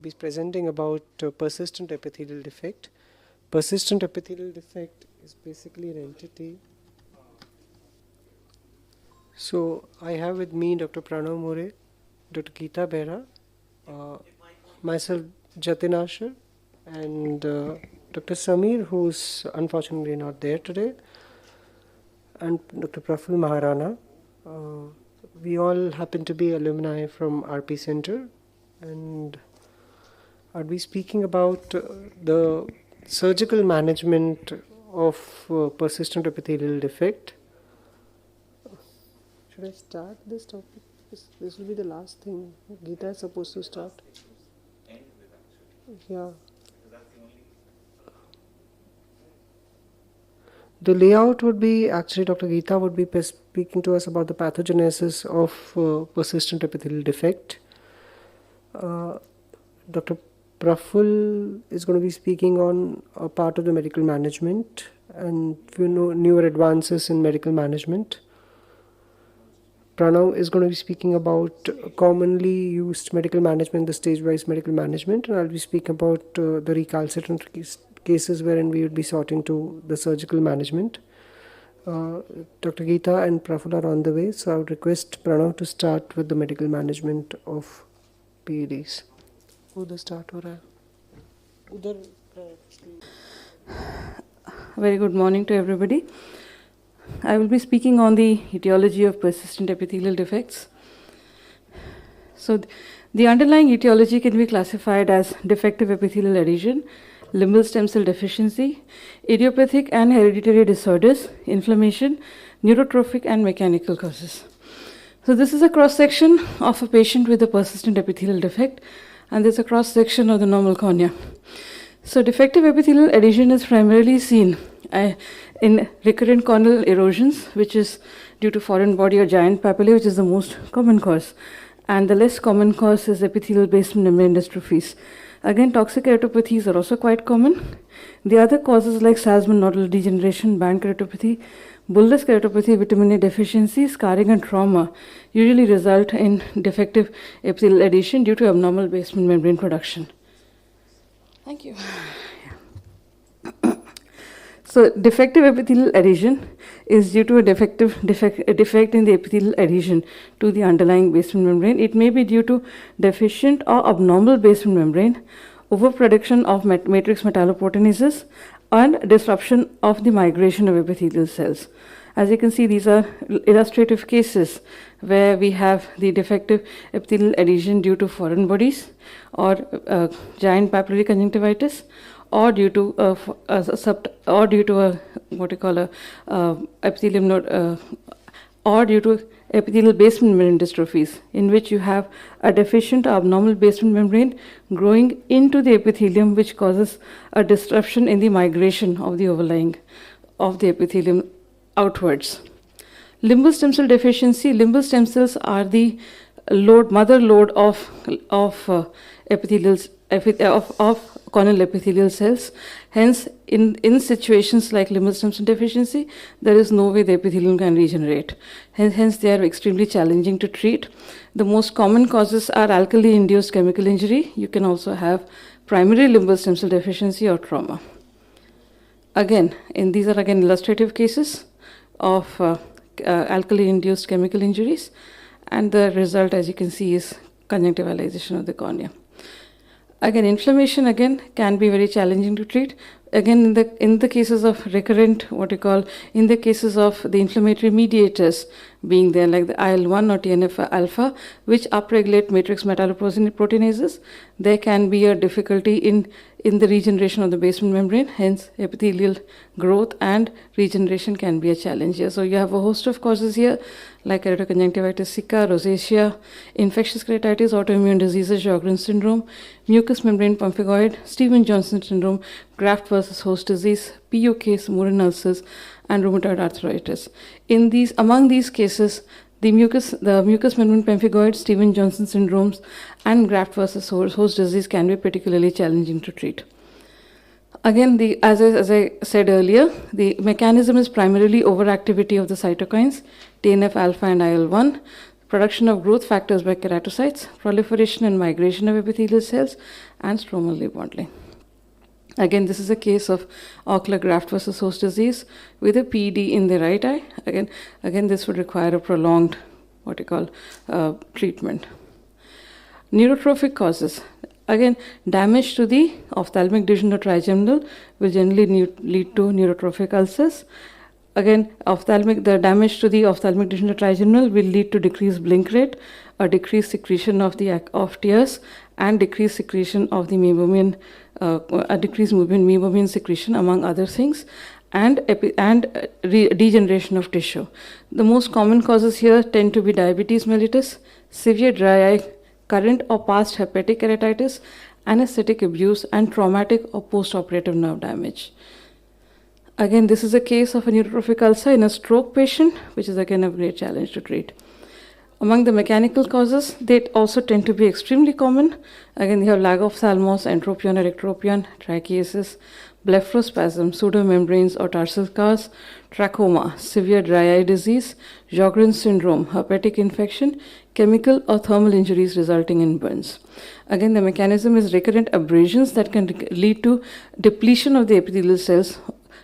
Be presenting about persistent epithelial defect. Persistent epithelial defect is basically an entity. So I have with me Dr. Pranav More, Dr. Geeta Behra, myself JATIN ASHAR, and Dr. Samir, who's unfortunately not there today, and Dr. Praful Maharana. We all happen to be alumni from RP Center, and I'll be speaking about the surgical management of persistent epithelial defect. Should I start this topic? This will be the last thing Geeta is supposed to start. Yeah. The layout would be, actually Dr. Geeta would be speaking to us about the pathogenesis of persistent epithelial defect. Dr. Praful is going to be speaking on a part of the medical management and newer advances in medical management. Pranav is going to be speaking about commonly used medical management, the stage-wise medical management, and I'll be speaking about the recalcitrant cases wherein we would be sorting to the surgical management. Dr. Geeta and Praful are on the way, so I would request Pranav to start with the medical management of PEDs. उधर start हो रहा है उधर Very good morning to everybody. I will be speaking on the etiology of persistent epithelial defects. So the underlying etiology can be classified as defective epithelial adhesion, limbal stem cell deficiency, idiopathic and hereditary disorders, inflammation, neurotrophic and mechanical causes. So this is a cross-section of a patient with a persistent epithelial defect, and there's a cross-section of the normal cornea. So defective epithelial adhesion is primarily seen in recurrent corneal erosions, which is due to foreign body or giant papillae, which is the most common cause. And the less common cause is epithelial basement membrane dystrophies. Again, toxic keratopathies are also quite common. The other causes like Salzmann nodal degeneration, band keratopathy, bullous keratopathy, vitamin A deficiency, scarring and trauma usually result in defective epithelial adhesion due to abnormal basement membrane production. Thank you. So defective epithelial adhesion is due to a defect in the epithelial adhesion to the underlying basement membrane. It may be due to deficient or abnormal basement membrane, overproduction of matrix metalloproteinases, and disruption of the migration of epithelial cells. As you can see, these are illustrative cases where we have the defective epithelial adhesion due to foreign bodies or giant papillary conjunctivitis, or due to epithelium node, or due to epithelial basement membrane dystrophies, in which you have a deficient or abnormal basement membrane growing into the epithelium, which causes a disruption in the migration of the overlying of the epithelium outwards. Limbal stem cell deficiency. Limbal stem cells are the mother load of corneal epithelial cells. Hence, in situations like limbal stem cell deficiency, there is no way the epithelium can regenerate. Hence, they are extremely challenging to treat. The most common causes are alkali-induced chemical injury. You can also have primary limbal stem cell deficiency or trauma. Again, these are again illustrative cases of alkali-induced chemical injuries, and the result, as you can see, is conjunctivalization of the cornea. Again, inflammation can be very challenging to treat. Again, in the cases of recurrent, in the cases of the inflammatory mediators being there, like the IL-1 or TNF-alpha, which upregulate matrix metalloproteinases, there can be a difficulty in the regeneration of the basement membrane. Hence, epithelial growth and regeneration can be a challenge here. So you have a host of causes here, like keratoconjunctivitis sicca, rosacea, infectious keratitis, autoimmune diseases, Sjogren's syndrome, mucous membrane pemphigoid, Stevens-Johnson syndrome, graft versus host disease, PUKs, Morin ulcers, and rheumatoid arthritis. Among these cases, the mucous membrane pemphigoid, Stevens-Johnson syndromes, and graft versus host disease can be particularly challenging to treat. Again, as I said earlier, the mechanism is primarily overactivity of the cytokines, TNF-alpha and IL-1. production of growth factors by keratocytes, proliferation and migration of epithelial cells, and stromal remodeling. Again, this is a case of ocular graft versus host disease with a PED in the right eye. Again, this would require a prolonged, treatment. Neurotrophic causes. Again, damage to the ophthalmic division or trigeminal will generally lead to neurotrophic ulcers. Again, the damage to the ophthalmic division or trigeminal will lead to decreased blink rate, a decreased secretion of tears, and decreased secretion of the meibomian, a decreased meibomian secretion, among other things, and degeneration of tissue. The most common causes here tend to be diabetes mellitus, severe dry eye, current or past hepatic keratitis, anesthetic abuse, and traumatic or post-operative nerve damage. Again, this is a case of a neurotrophic ulcer in a stroke patient, which is again a great challenge to treat. Among the mechanical causes, they also tend to be extremely common. Again, you have lagophthalmos, entropion or ectropion, trichiasis, blepharospasm, pseudomembranes or tarsal scars, trachoma, severe dry eye disease, Sjogren's syndrome, herpetic infection, chemical or thermal injuries resulting in burns. Again, the mechanism is recurrent abrasions that can lead to depletion of the epithelial cells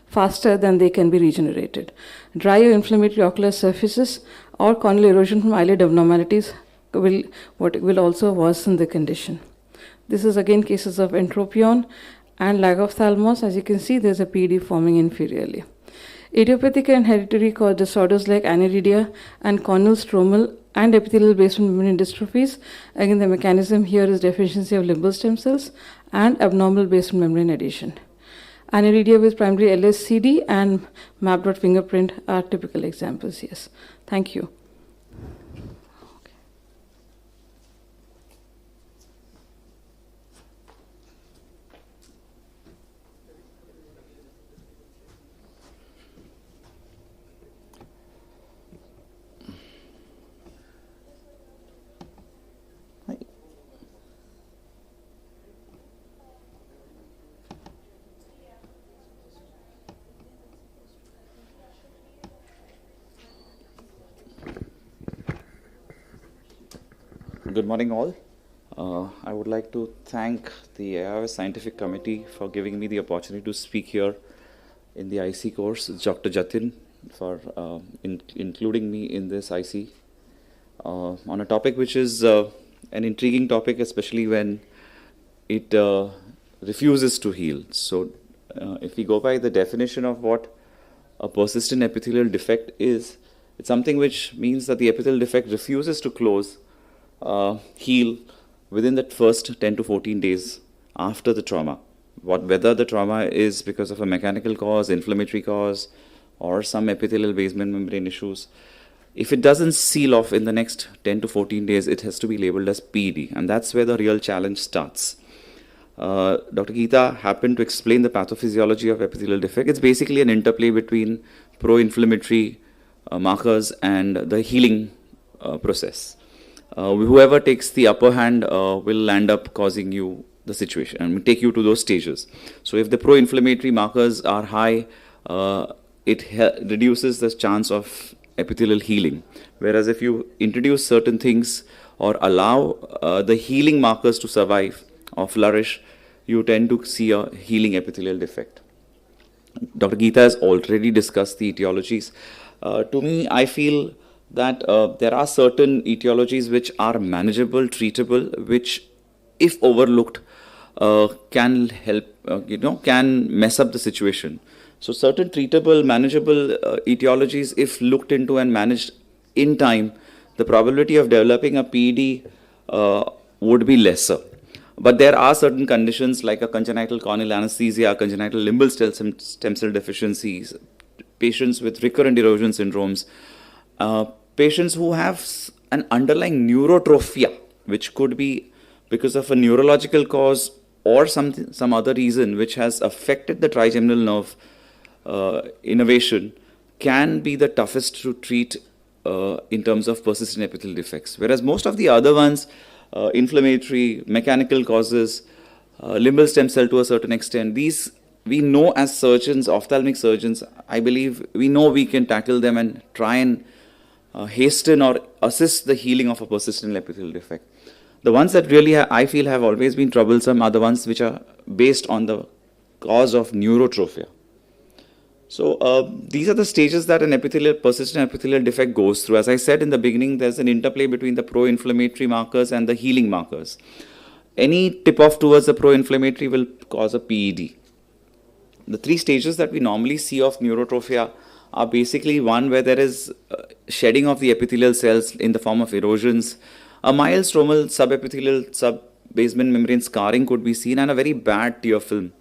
faster than they can be regenerated. Dry or inflammatory ocular surfaces or corneal erosion from eyelid abnormalities will also worsen the condition. This is again cases of entropion and lagophthalmos. As you can see, there's a PED forming inferiorly. Idiopathic and hereditary cause disorders like aniridia and corneal stromal and epithelial basement membrane dystrophies. Again, the mechanism here is deficiency of limbal stem cells and abnormal basement membrane adhesion. Aniridia with primary LSCD and map-dot fingerprint are typical examples. Yes. Thank you. Good morning all. I would like to thank the AIOS Scientific Committee for giving me the opportunity to speak here in the IC course. Dr. Jatin for including me in this IC on a topic which is an intriguing topic, especially when it refuses to heal. So if we go by the definition of what a persistent epithelial defect is, it's something which means that the epithelial defect refuses to close, heal within that first 10 to 14 days after the trauma. Whether the trauma is because of a mechanical cause, inflammatory cause, or some epithelial basement membrane issues, if it doesn't seal off in the next 10 to 14 days, it has to be labeled as PED, and that's where the real challenge starts. Dr. Geeta happened to explain the pathophysiology of epithelial defect. It's basically an interplay between pro-inflammatory markers and the healing process. Whoever takes the upper hand will end up causing you the situation and will take you to those stages. So if the pro-inflammatory markers are high, it reduces the chance of epithelial healing. Whereas if you introduce certain things or allow the healing markers to survive or flourish, you tend to see a healing epithelial defect. Dr. Geeta has already discussed the etiologies. To me, I feel that there are certain etiologies which are manageable, treatable, which, if overlooked, can help, can mess up the situation. So certain treatable, manageable etiologies, if looked into and managed in time, the probability of developing a PED would be lesser. But there are certain conditions like a congenital corneal anesthesia, congenital limbal stem cell deficiencies, patients with recurrent erosion syndromes, patients who have an underlying neurotrophia, which could be because of a neurological cause or some other reason which has affected the trigeminal nerve innervation, can be the toughest to treat in terms of persistent epithelial defects. Whereas most of the other ones, inflammatory, mechanical causes, limbal stem cell to a certain extent, these we know as surgeons, ophthalmic surgeons, I believe we know we can tackle them and try and hasten or assist the healing of a persistent epithelial defect. The ones that really I feel have always been troublesome are the ones which are based on the cause of neurotrophia. So these are the stages that an persistent epithelial defect goes through. As I said in the beginning, there's an interplay between the pro-inflammatory markers and the healing markers. Any tip-off towards the pro-inflammatory will cause a PED. The three stages that we normally see of neurotrophia are basically one where there is shedding of the epithelial cells in the form of erosions. A mild stromal subepithelial sub-basement membrane scarring could be seen, and a very bad tear film.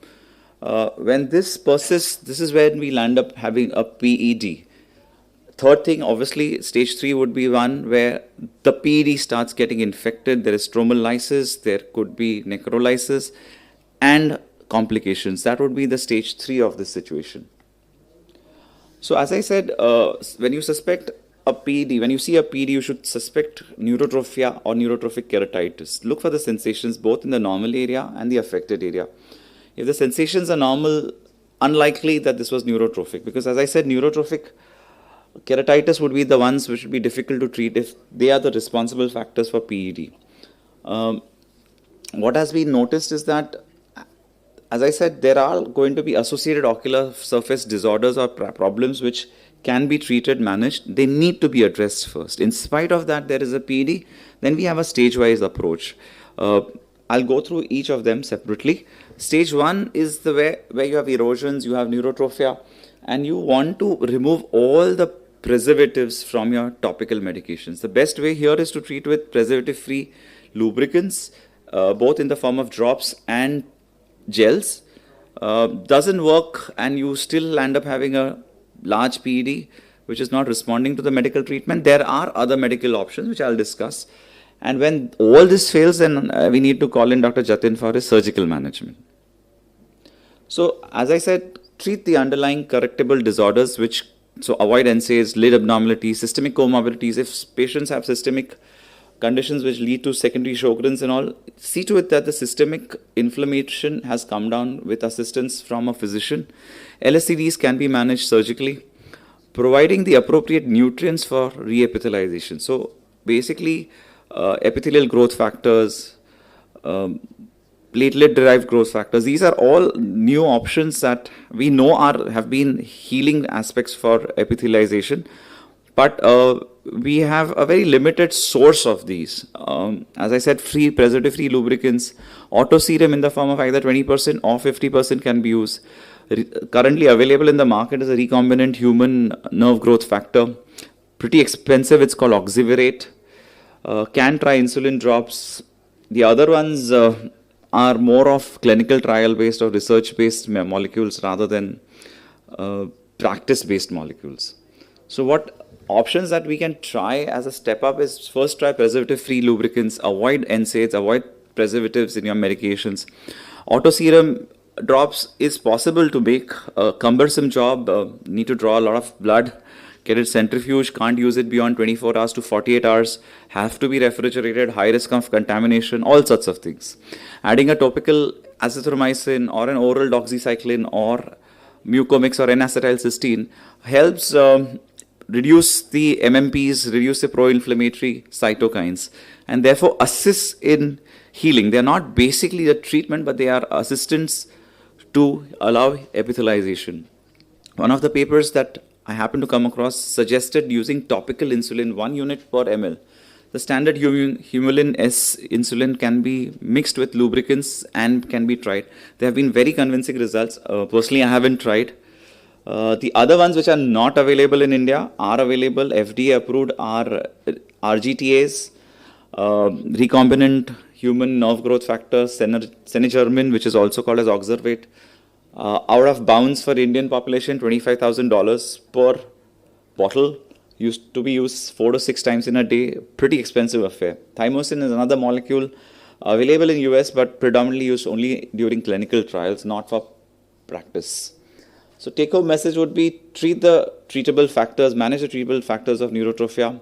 When this persists, this is when we land up having a PED. Third thing, obviously, stage 3 would be one where the PED starts getting infected. There is stromal lysis, there could be necrolysis, and complications. That would be the stage 3 of this situation. So as I said, when you suspect a PED, when you see a PED, you should suspect neurotrophia or neurotrophic keratitis. Look for the sensations both in the normal area and the affected area. If the sensations are normal, unlikely that this was neurotrophic, because as I said, neurotrophic keratitis would be the ones which would be difficult to treat if they are the responsible factors for PED. What has been noticed is that, as I said, there are going to be associated ocular surface disorders or problems which can be treated, managed. They need to be addressed first. In spite of that, there is a PED, then we have a stage-wise approach. I'll go through each of them separately. Stage 1 is the where you have erosions, you have neurotrophia, and you want to remove all the preservatives from your topical medications. The best way here is to treat with preservative-free lubricants, both in the form of drops and gels. Doesn't work, and you still end up having a large PED which is not responding to the medical treatment. There are other medical options which I'll discuss. And when all this fails, then we need to call in Dr. Jatin for his surgical management. So, as I said, treat the underlying correctable disorders, so avoid NSAIDs, lid abnormalities, systemic comorbidities. If patients have systemic conditions which lead to secondary Sjogren's and all, see to it that the systemic inflammation has come down with assistance from a physician. LSCDs can be managed surgically, providing the appropriate nutrients for reepithelialization. So, basically, epithelial growth factors, platelet-derived growth factors. These are all new options that we know have been healing aspects for epithelialization, but we have a very limited source of these. As I said, preservative-free lubricants, autoserum in the form of either 20% or 50% can be used. Currently available in the market is a recombinant human nerve growth factor. Pretty expensive. It's called oxyvirate. Can try insulin drops. The other ones are more of clinical trial-based or research-based molecules rather than practice-based molecules. So what options that we can try as a step up is first try preservative-free lubricants, avoid NSAIDs, avoid preservatives in your medications. Autoserum drops is possible to make, a cumbersome job, need to draw a lot of blood, get it centrifuged, can't use it beyond 24 hours to 48 hours, have to be refrigerated, high risk of contamination, all sorts of things. Adding a topical azithromycin or an oral doxycycline or mucomix or N-acetylcysteine helps reduce the MMPs, reduce the pro-inflammatory cytokines, and therefore assists in healing. They are not basically the treatment, but they are assistants to allow epithelialization. One of the papers that I happened to come across suggested using topical insulin 1 unit per ml. The standard Humulin S insulin can be mixed with lubricants and can be tried. There have been very convincing results. Personally, I haven't tried. The other ones which are not available in India are available. FDA approved are RGTAs, recombinant human nerve growth factor, Senigermin, which is also called as oxervate. Out of bounds for Indian population, $25,000 per bottle, used to be used 4 to 6 times in a day. Pretty expensive affair. Thymosin is another molecule available in US, but predominantly used only during clinical trials, not for practice. So take-home message would be treat the treatable factors, manage the treatable factors of neurotrophia,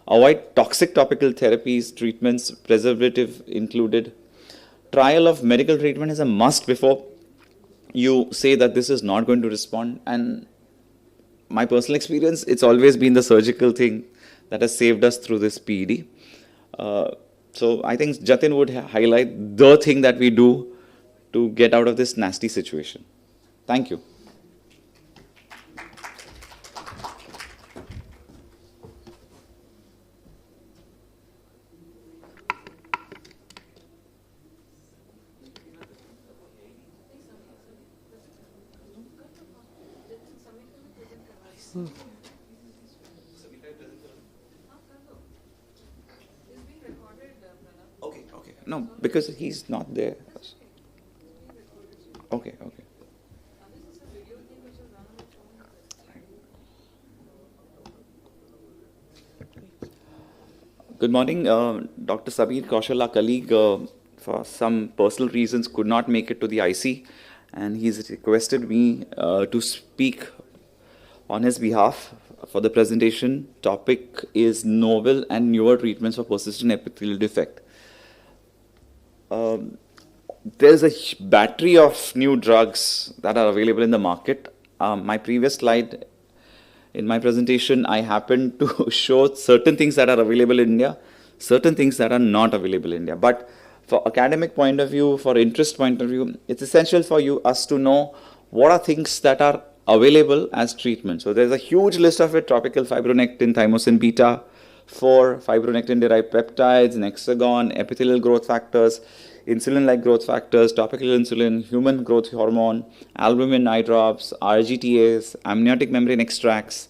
avoid toxic topical therapies, treatments, preservative included. Trial of medical treatment is a must before you say that this is not going to respond. And my personal experience, it's always been the surgical thing that has saved us through this PED. So I think Jatin would highlight the thing that we do to get out of this nasty situation. Thank you. Okay. No, because he's not there. Okay. Good morning, Dr. Sabir Kaushal, our colleague, for some personal reasons could not make it to the IC, and he's requested me to speak on his behalf for the presentation. Topic is novel and newer treatments for persistent epithelial defect. There's a battery of new drugs that are available in the market. My previous slide in my presentation, I happened to show certain things that are available in India, certain things that are not available in India. But for academic point of view, for interest point of view, it's essential for us to know what are things that are available as treatment. So there's a huge list of it: topical fibronectin, thymosin beta 4, fibronectin-derived peptides, Nexagon, epithelial growth factors, insulin-like growth factors, topical insulin, human growth hormone, albumin eye drops, RGTAs, amniotic membrane extracts,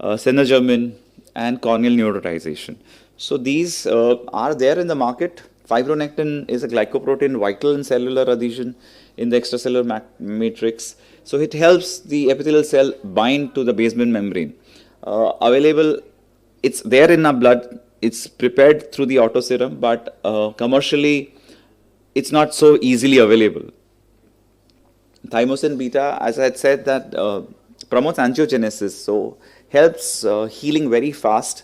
senogermin, and corneal neutralization. So these are there in the market. Fibronectin is a glycoprotein vital in cellular adhesion in the extracellular matrix. So it helps the epithelial cell bind to the basement membrane. Available, it's there in our blood. It's prepared through the autoserum, but commercially, it's not so easily available. Thymosin beta, as I had said, that promotes angiogenesis, so helps healing very fast.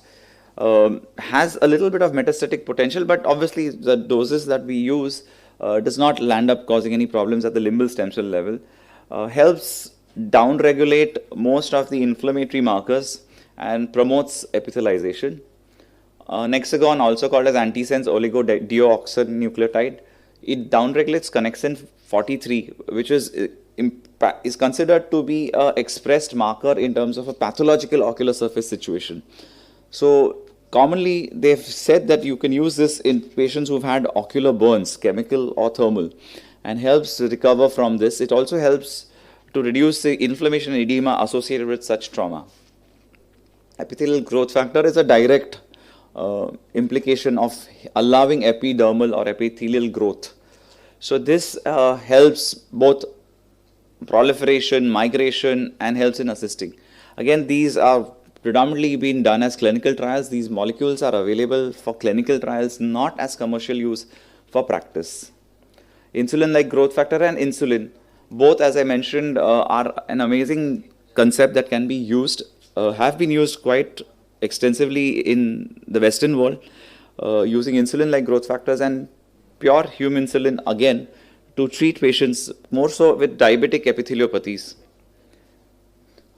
Has a little bit of metastatic potential, but obviously the doses that we use does not land up causing any problems at the limbal stem cell level. Helps downregulate most of the inflammatory markers and promotes epithelialization. Nexagon, also called as antisense oligodioxynucleotide, it downregulates connexin 43, which is considered to be an expressed marker in terms of a pathological ocular surface situation. So commonly they've said that you can use this in patients who've had ocular burns, chemical or thermal, and helps recover from this. It also helps to reduce the inflammation and edema associated with such trauma. Epithelial growth factor is a direct implication of allowing epidermal or epithelial growth. So this helps both proliferation, migration, and helps in assisting. Again, these are predominantly being done as clinical trials. These molecules are available for clinical trials, not as commercial use for practice. Insulin-like growth factor and insulin, both, as I mentioned, are an amazing concept that can be used, have been used quite extensively in the Western world, using insulin-like growth factors and pure human insulin, again, to treat patients more so with diabetic epitheliopathies.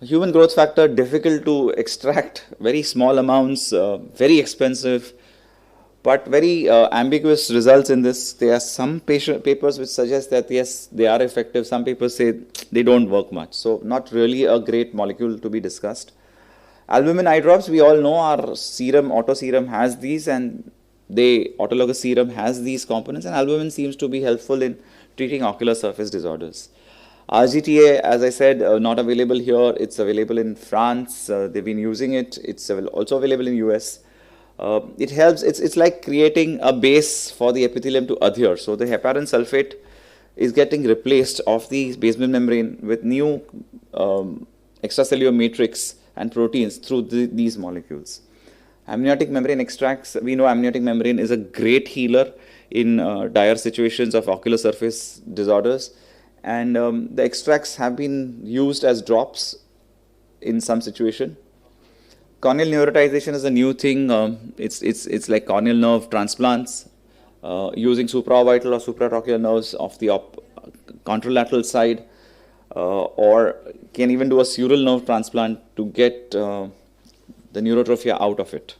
Human growth factor, difficult to extract, very small amounts, very expensive, but very ambiguous results in this. There are some papers which suggest that yes, they are effective. Some papers say they don't work much. So not really a great molecule to be discussed. Albumin eye drops, we all know our serum, autoserum has these, and autologous serum has these components, and albumin seems to be helpful in treating ocular surface disorders. RGTA, as I said, not available here. It's available in France. They've been using it. It's also available in US. It helps. It's like creating a base for the epithelium to adhere. So the heparin sulfate is getting replaced of the basement membrane with new extracellular matrix and proteins through these molecules. Amniotic membrane extracts, we know amniotic membrane is a great healer in dire situations of ocular surface disorders, and the extracts have been used as drops in some situation. Corneal neurotization is a new thing. It's like corneal nerve transplants using supraorbital or supratrochlear nerves of the contralateral side, or can even do a sural nerve transplant to get the neurotrophia out of it.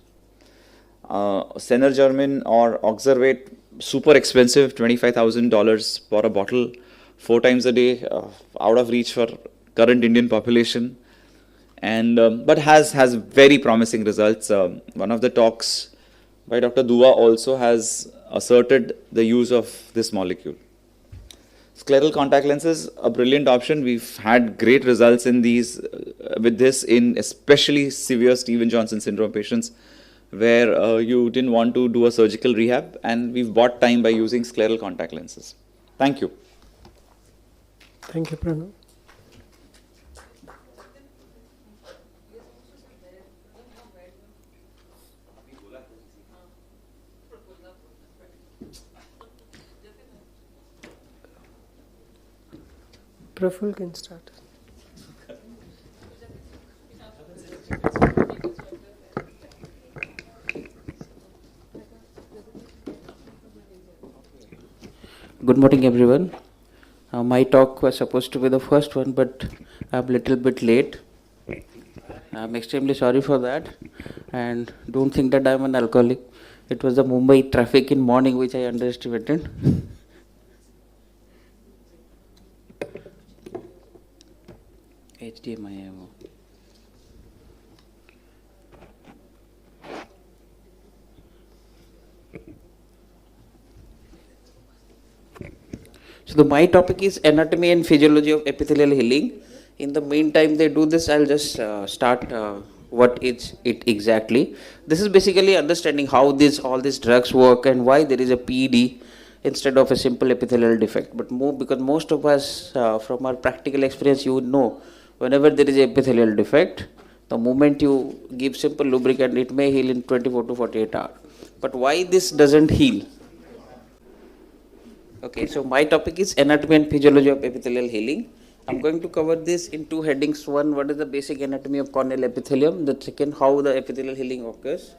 Senergermin or Oxervate, super expensive, $25,000 for a bottle, 4 times a day, out of reach for current Indian population, and but has very promising results. One of the talks by Dr. Dua also has asserted the use of this molecule. Scleral contact lenses, a brilliant option. We've had great results in these with this in especially severe Stevens-Johnson syndrome patients, where you didn't want to do a surgical rehab, and we've bought time by using scleral contact lenses. Thank you. Thank you, Pranav. Praful can start. Good morning, everyone. My talk was supposed to be the first one, but I'm a little bit late. I'm extremely sorry for that, and don't think that I'm an alcoholic. It was the Mumbai traffic in morning which I underestimated. HDMI. So my topic is anatomy and physiology of epithelial healing. In the meantime they do this, I'll just start what is it exactly. This is basically understanding how all these drugs work and why there is a PED instead of a simple epithelial defect. But because most of us from our practical experience, you would know whenever there is a epithelial defect, the moment you give simple lubricant, it may heal in 24 to 48 hours. But why this doesn't heal? Okay, so my topic is anatomy and physiology of epithelial healing. I'm going to cover this in two headings. One, what is the basic anatomy of corneal epithelium? The second, how the epithelial healing occurs.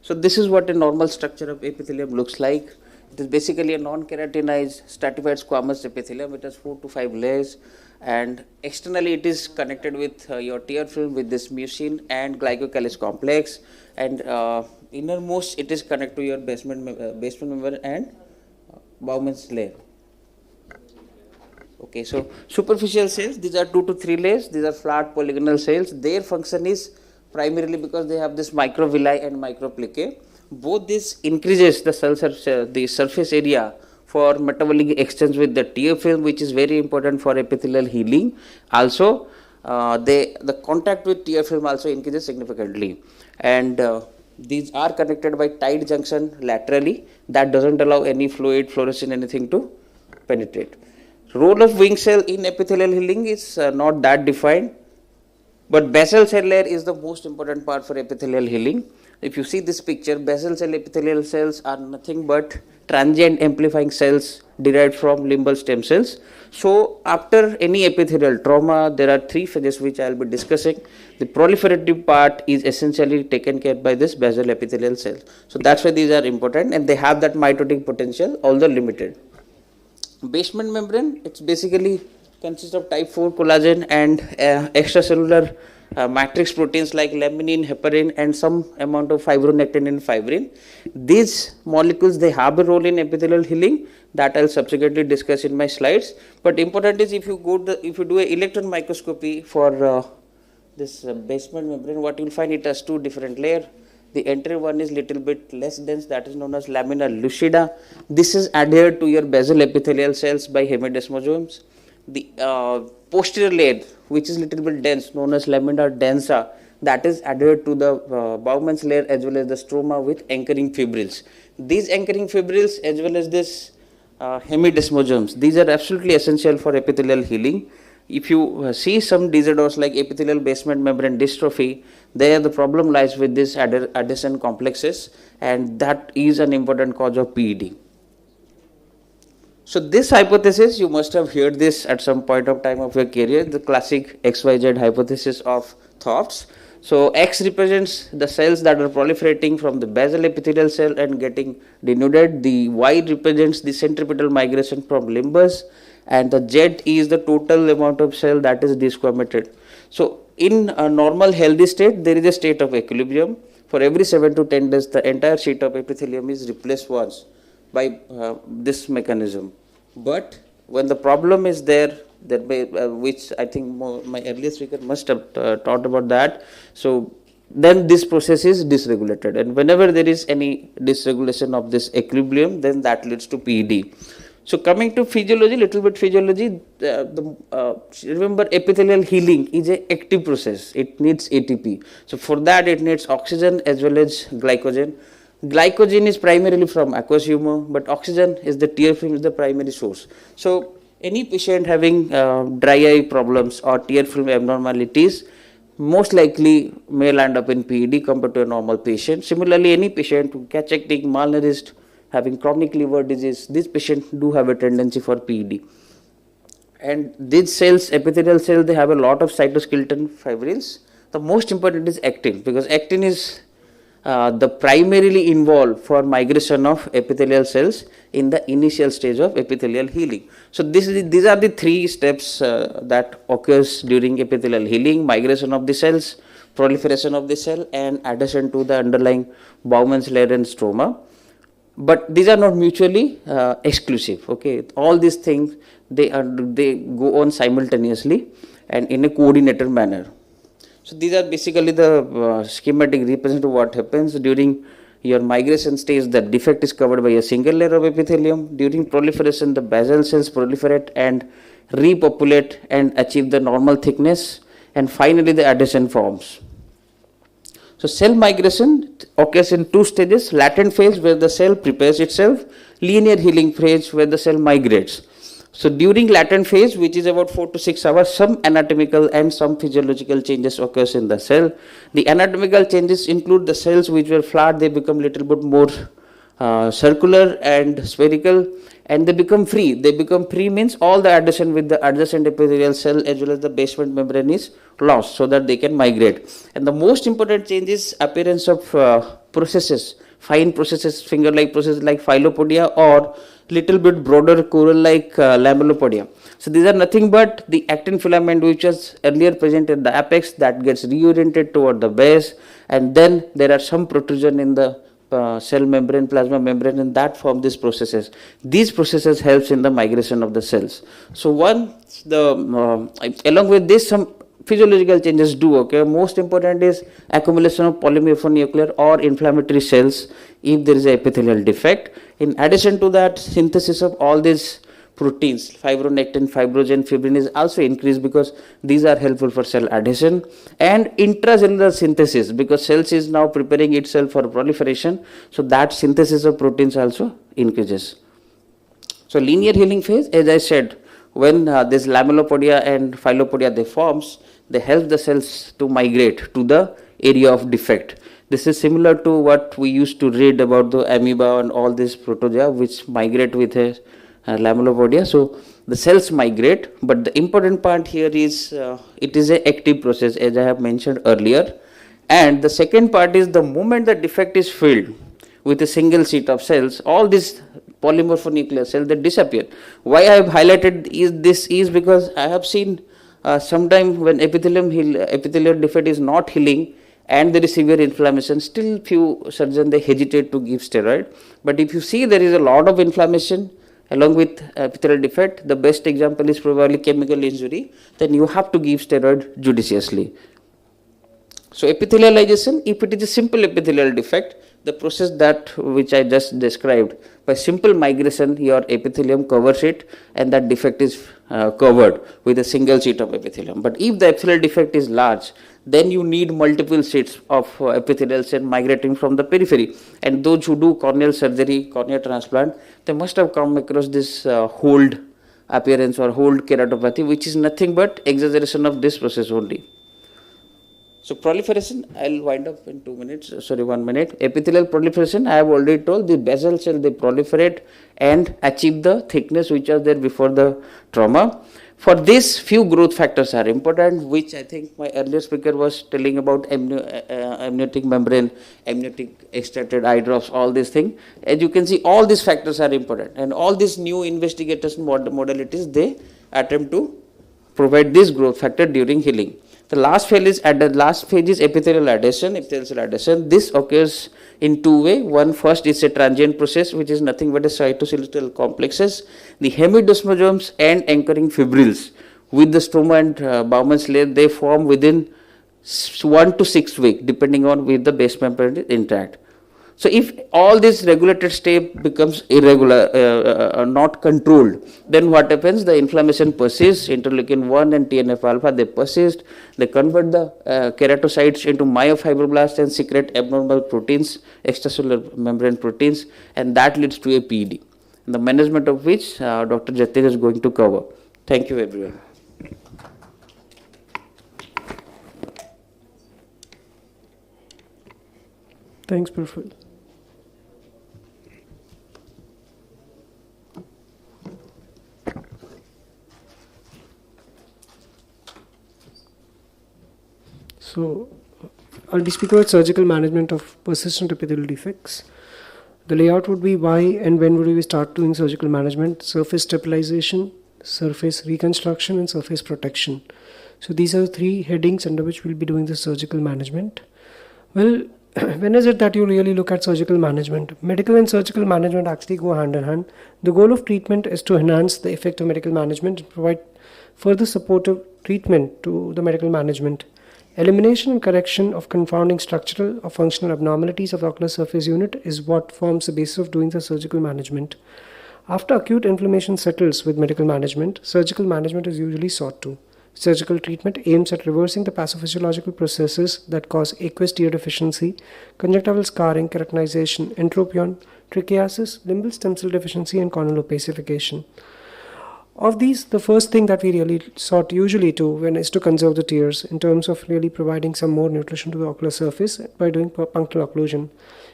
So this is what a normal structure of epithelium looks like. It is basically a non-keratinized stratified squamous epithelium. It has 4 to 5 layers, and externally it is connected with your tear film with this mucin and glycocalyx complex, and innermost it is connected to your basement membrane and Bowman's layer. Okay, so superficial cells, these are 2 to 3 layers. These are flat polygonal cells. Their function is primarily because they have this microvilli and microplicae. Both this increases the surface area for metabolic exchange with the tear film, which is very important for epithelial healing. Also, the contact with tear film also increases significantly, and these are connected by tight junction laterally. That doesn't allow any fluid, fluorescein, anything to penetrate. Role of wing cell in epithelial healing is not that defined, but basal cell layer is the most important part for epithelial healing. If you see this picture, basal cell epithelial cells are nothing but transient amplifying cells derived from limbal stem cells. So after any epithelial trauma, there are 3 phases which I will be discussing. The proliferative part is essentially taken care by this basal epithelial cells. So that's why these are important, and they have that mitotic potential, although limited. Basement membrane, it's basically consists of type 4 collagen and extracellular matrix proteins like laminin, heparin, and some amount of fibronectin and fibrin. These molecules, they have a role in epithelial healing that I'll subsequently discuss in my slides. But important is if you do an electron microscopy for this basement membrane, what you'll find, it has 2 different layers. The anterior one is little bit less dense, that is known as lamina lucida. This is adhered to your basal epithelial cells by hemidesmosomes. The posterior layer, which is little bit dense, known as lamina densa, that is adhered to the Bowman's layer as well as the stroma with anchoring fibrils. These anchoring fibrils as well as this hemidesmosomes, these are absolutely essential for epithelial healing. If you see some disorders like epithelial basement membrane dystrophy, there the problem lies with these adjacent complexes, and that is an important cause of PED. So this hypothesis, you must have heard this at some point of time of your career, the classic XYZ hypothesis of Thorpe's. So X represents the cells that are proliferating from the basal epithelial cell and getting denuded. The Y represents the centripetal migration from limbus, and the Z is the total amount of cell that is desquamated. So in a normal healthy state, there is a state of equilibrium. For every 7 to 10 days, the entire sheet of epithelium is replaced once by this mechanism. But when the problem is there, which I think my earlier speaker must have taught about that, so then this process is dysregulated, and whenever there is any dysregulation of this equilibrium, then that leads to PED. So coming to physiology, little bit physiology, remember epithelial healing is an active process. It needs ATP. So for that it needs oxygen as well as glycogen. Glycogen is primarily from aqueous humor, but oxygen is the tear film is the primary source. So any patient having dry eye problems or tear film abnormalities most likely may land up in PED compared to a normal patient. Similarly, any patient who cachectic, malnourished, having chronic liver disease, these patients do have a tendency for PED. And these cells, epithelial cells, they have a lot of cytoskeleton fibrils. The most important is actin, because actin is the primarily involved for migration of epithelial cells in the initial stage of epithelial healing. So these are the three steps that occurs during epithelial healing: migration of the cells, proliferation of the cell, and adhesion to the underlying Bowman's layer and stroma. But these are not mutually exclusive. Okay, all these things they go on simultaneously and in a coordinated manner. So these are basically the schematic represent of what happens during your migration stage. The defect is covered by a single layer of epithelium. During proliferation, the basal cells proliferate and repopulate and achieve the normal thickness, and finally the adhesion forms. So cell migration occurs in two stages: latent phase, where the cell prepares itself; linear healing phase, where the cell migrates. So during latent phase, which is about 4 to 6 hours, some anatomical and some physiological changes occurs in the cell. The anatomical changes include the cells which were flat, they become little bit more circular and spherical, and they become free. They become free means all the adhesion with the adjacent epithelial cell as well as the basement membrane is lost, so that they can migrate. And the most important change is appearance of processes, fine processes, finger-like processes like filopodia, or little bit broader coral-like lamellopodia. So these are nothing but the actin filament which was earlier present at the apex that gets reoriented toward the base, and then there are some protrusion in the cell membrane, plasma membrane, and that form these processes. These processes helps in the migration of the cells. So along with this, some physiological changes do occur. Most important is accumulation of polymorphonuclear or inflammatory cells if there is a epithelial defect. In addition to that, synthesis of all these proteins, fibronectin, fibrogen, fibrin is also increased because these are helpful for cell adhesion, and intracellular synthesis, because cells is now preparing itself for proliferation, so that synthesis of proteins also increases. So linear healing phase, as I said, when this lamellopodia and filopodia they forms, they help the cells to migrate to the area of defect. This is similar to what we used to read about the amoeba and all these protozoa which migrate with a lamellopodia. So the cells migrate, but the important part here is it is an active process, as I have mentioned earlier. And the second part is the moment the defect is filled with a single sheet of cells, all these polymorphonuclear cells, they disappear. Why I have highlighted this is because I have seen sometimes when epithelial defect is not healing and there is severe inflammation, still few surgeons they hesitate to give steroid. But if you see there is a lot of inflammation along with epithelial defect, the best example is probably chemical injury, then you have to give steroid judiciously. So epithelialization, if it is a simple epithelial defect, the process that which I just described, by simple migration your epithelium covers it and that defect is covered with a single sheet of epithelium. But if the epithelial defect is large, then you need multiple sheets of epithelial cell migrating from the periphery. And those who do corneal surgery, cornea transplant, they must have come across this hold appearance or hold keratopathy, which is nothing but exaggeration of this process only. So proliferation, I'll wind up in 1 minute. Epithelial proliferation, I have already told, the basal cell, they proliferate and achieve the thickness which was there before the trauma. For this, few growth factors are important, which I think my earlier speaker was telling about amniotic membrane, amniotic extracted eye drops, all these things. As you can see, all these factors are important, and all these new investigators modalities, they attempt to provide this growth factor during healing. The last phase is epithelial adhesion, epithelial cell adhesion. This occurs in two ways. One, first, it's a transient process, which is nothing but a cytoskeletal complexes. The hemidesmosomes and anchoring fibrils with the stoma and Bowman's layer, they form within 1 to 6 weeks, depending on whether the base membrane is intact. So if all this regulated state becomes irregular, not controlled, then what happens? The inflammation persists, interleukin 1 and TNF alpha, they persist, they convert the keratocytes into myofibroblasts and secrete abnormal proteins, extracellular membrane proteins, and that leads to a PED, the management of which Dr. Jatin is going to cover. Thank you, everyone. Thanks, Praful. So, I'll be speaking about surgical management of persistent epithelial defects. The layout would be why and when would we start doing surgical management: surface stabilization, surface reconstruction, and surface protection. So these are the three headings under which we'll be doing the surgical management. Well, when is it that you really look at surgical management? Medical and surgical management actually go hand in hand. The goal of treatment is to enhance the effect of medical management and provide further supportive treatment to the medical management. Elimination and correction of confounding structural or functional abnormalities of the ocular surface unit is what forms the basis of doing the surgical management. After acute inflammation settles with medical management, surgical management is usually sought to. Surgical treatment aims at reversing the pathophysiological processes that cause aqueous tear deficiency, conjunctival scarring, keratinization, entropion, trichiasis, limbal stem cell deficiency, and corneal opacification. Of these, the first thing that we really sought usually to when is to conserve the tears in terms of really providing some more nutrition to the ocular surface by doing punctal occlusion.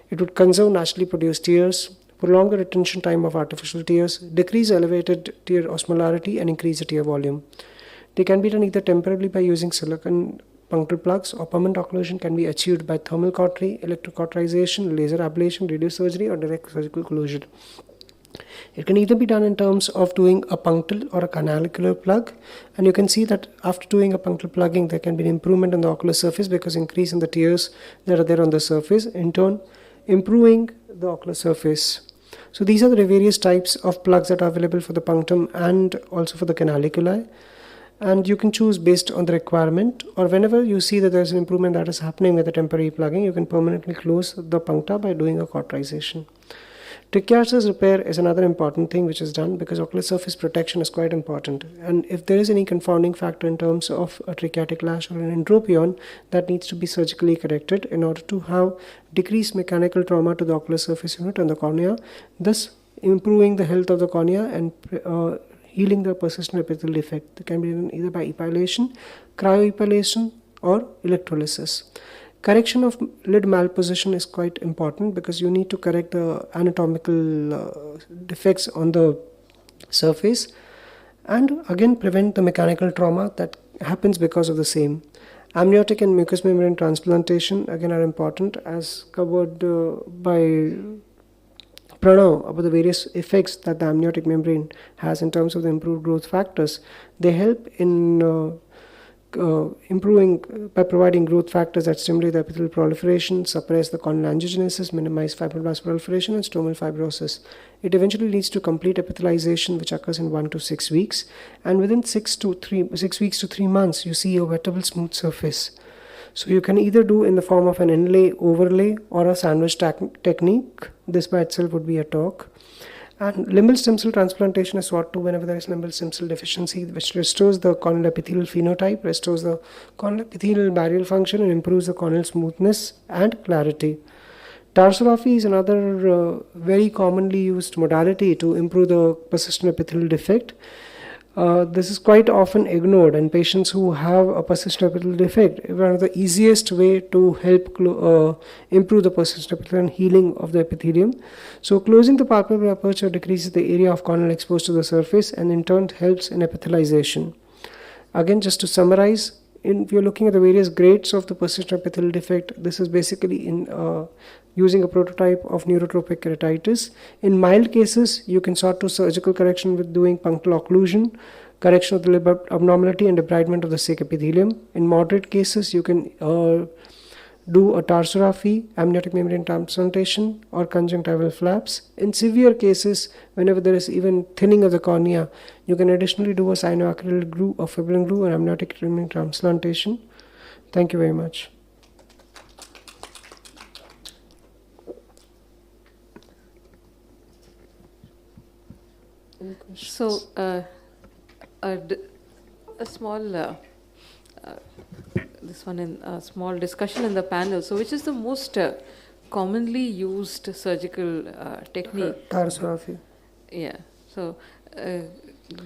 It would conserve naturally produced tears, prolong the retention time of artificial tears, decrease elevated tear osmolarity, and increase the tear volume. They can be done either temporarily by using silicone punctal plugs, or permanent occlusion can be achieved by thermal cautery, electrocauterization, laser ablation, radiosurgery, or direct surgical occlusion. It can either be done in terms of doing a punctal or a canalicular plug, and you can see that after doing a punctal plugging there can be an improvement in the ocular surface because increase in the tears that are there on the surface, in turn improving the ocular surface. So these are the various types of plugs that are available for the punctum and also for the canaliculi, and you can choose based on the requirement, or whenever you see that there is an improvement that is happening with the temporary plugging, you can permanently close the puncta by doing a cauterization. Trichiasis repair is another important thing which is done because ocular surface protection is quite important, and if there is any confounding factor in terms of a trichiatic lash or an entropion, that needs to be surgically corrected in order to have decreased mechanical trauma to the ocular surface unit and the cornea, thus improving the health of the cornea and healing the persistent epithelial defect. That can be done either by epilation, cryoepilation, or electrolysis. Correction of lid malposition is quite important because you need to correct the anatomical defects on the surface and again prevent the mechanical trauma that happens because of the same. Amniotic and mucous membrane transplantation again are important as covered by Pranav about the various effects that the amniotic membrane has in terms of the improved growth factors. They help in improving by providing growth factors that stimulate the epithelial proliferation, suppress the corneal angiogenesis, minimize fibroblast proliferation, and stromal fibrosis. It eventually leads to complete epithelialization, which occurs in 1 to 6 weeks, and within 6 weeks to 3 months, you see a wettable smooth surface. So you can either do in the form of an inlay, overlay, or a sandwich technique. This by itself would be a talk. And limbal stem cell transplantation is sought to whenever there is limbal stem cell deficiency, which restores the corneal epithelial phenotype, restores the corneal epithelial barrier function, and improves the corneal smoothness and clarity. Tarsorrhaphy is another very commonly used modality to improve the persistent epithelial defect. This is quite often ignored, and patients who have a persistent epithelial defect, one of the easiest way to help improve the persistent epithelial and healing of the epithelium. So closing the palpebral aperture decreases the area of corneal exposed to the surface and in turn helps in epithelialization. Again, just to summarize, if you're looking at the various grades of the persistent epithelial defect, this is basically in using a prototype of neurotrophic keratitis. In mild cases, you can sort to surgical correction with doing punctal occlusion, correction of the lip abnormality and debridement of the sick epithelium. In moderate cases, you can do a tarsorrhaphy, amniotic membrane transplantation, or conjunctival flaps. In severe cases, whenever there is even thinning of the cornea, you can additionally do a sinoacryl glue, a fibrin glue, and amniotic membrane transplantation. Thank you very much. So, a small, this one in a small discussion in the panel. So, which is the most commonly used surgical technique? Tarsorrhaphy. Yeah. So,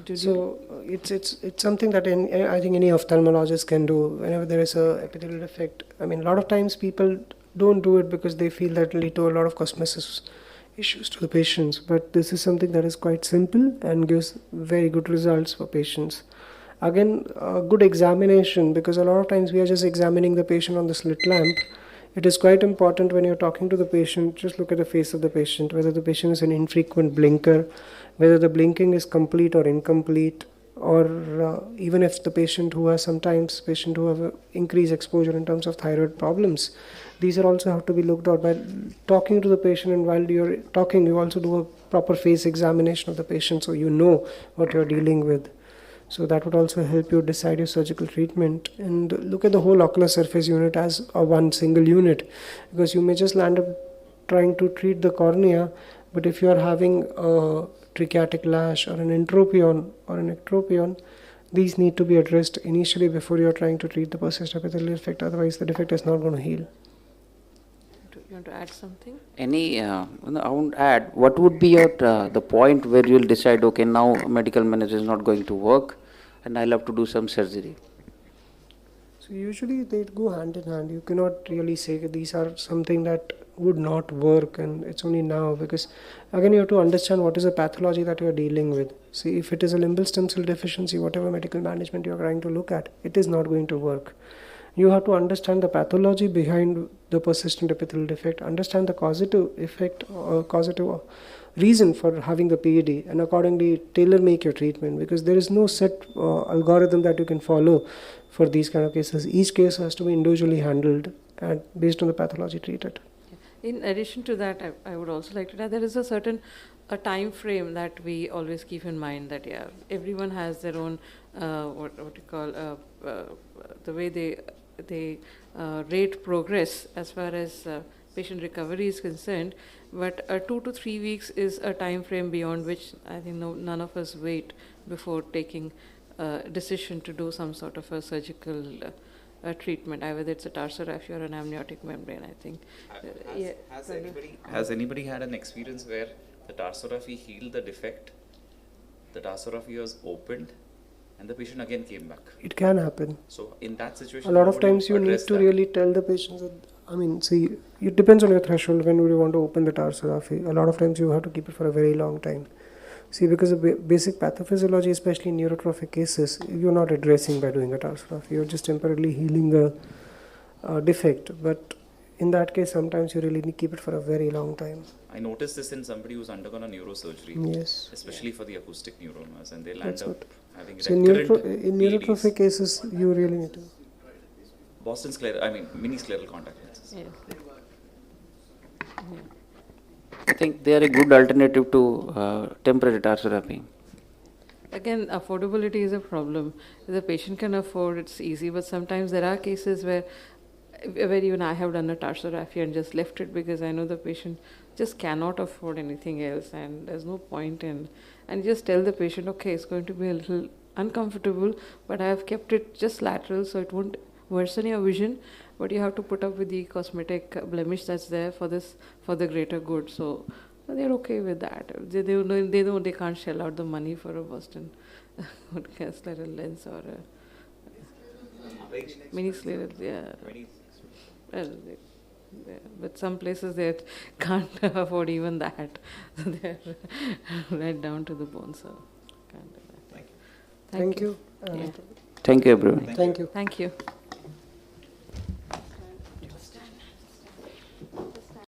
it's something that I think any ophthalmologist can do whenever there is a epithelial defect. I mean, a lot of times people don't do it because they feel that will lead to a lot of cosmesis issues to the patients, but this is something that is quite simple and gives very good results for patients. Again, a good examination, because a lot of times we are just examining the patient on the slit lamp. It is quite important when you're talking to the patient, just look at the face of the patient, whether the patient is an infrequent blinker, whether the blinking is complete or incomplete, or even if the patient who has sometimes patient who have increased exposure in terms of thyroid problems. These are also have to be looked at by talking to the patient, and while you're talking, you also do a proper face examination of the patient so you know what you're dealing with. So that would also help you decide your surgical treatment. And look at the whole ocular surface unit as a one single unit, because you may just land up trying to treat the cornea, but if you are having a trichiatic lash or an entropion or an ectropion, these need to be addressed initially before you are trying to treat the persistent epithelial defect. Otherwise, the defect is not going to heal. You want to add something? I won't add. What would be your the point where you'll decide, okay, now medical management is not going to work, and I'll have to do some surgery? So usually they go hand in hand. You cannot really say that these are something that would not work, and it's only now, because again you have to understand what is the pathology that you are dealing with. See, if it is a limbal stem cell deficiency, whatever medical management you are trying to look at, it is not going to work. You have to understand the pathology behind the persistent epithelial defect, understand the causative effect or causative reason for having the PED, and accordingly tailor make your treatment, because there is no set algorithm that you can follow for these kind of cases. Each case has to be individually handled and based on the pathology treated. In addition to that, I would also like to add there is a certain time frame that we always keep in mind, that everyone has their own what you call the way they rate progress as far as patient recovery is concerned, but 2 to 3 weeks is a time frame beyond which I think none of us wait before taking a decision to do some sort of a surgical treatment, either it's a tarsorrhaphy or an amniotic membrane, I think. Has anybody had an experience where the tarsorrhaphy healed the defect, the tarsorrhaphy was opened, and the patient again came back? It can happen. So in that situation, a lot of times you need to really tell the patients that, I mean, see, it depends on your threshold when would you want to open the tarsorrhaphy. A lot of times you have to keep it for a very long time. See, because the basic pathophysiology, especially in neurotrophic cases, you're not addressing by doing a tarsorrhaphy. You're just temporarily healing the defect. But in that case, sometimes you really need to keep it for a very long time. I noticed this in somebody who's undergone a neurosurgery, yes, especially for the acoustic neuromas, and they'll end up having so recurrent in neurotrophic cases, you really need to. Boston scleral, mini scleral contact lenses. Yes. Yeah. I think they are a good alternative to temporary tarsorrhapy. Again, affordability is a problem. If the patient can afford, it's easy, but sometimes there are cases where even I have done a tarsorrhaphy and just left it because I know the patient just cannot afford anything else, and there's no point in, and just tell the patient, okay, it's going to be a little uncomfortable, but I have kept it just lateral so it won't worsen your vision, but you have to put up with the cosmetic blemish that's there for the greater good. So they're okay with that. They know they can't shell out the money for a Boston scleral lens or a mini scleral. Yeah. Well, but some places they can't afford even that. They're right down to the bone. So can't do that. Thank you. Thank you, everyone. Thank you. Thank you.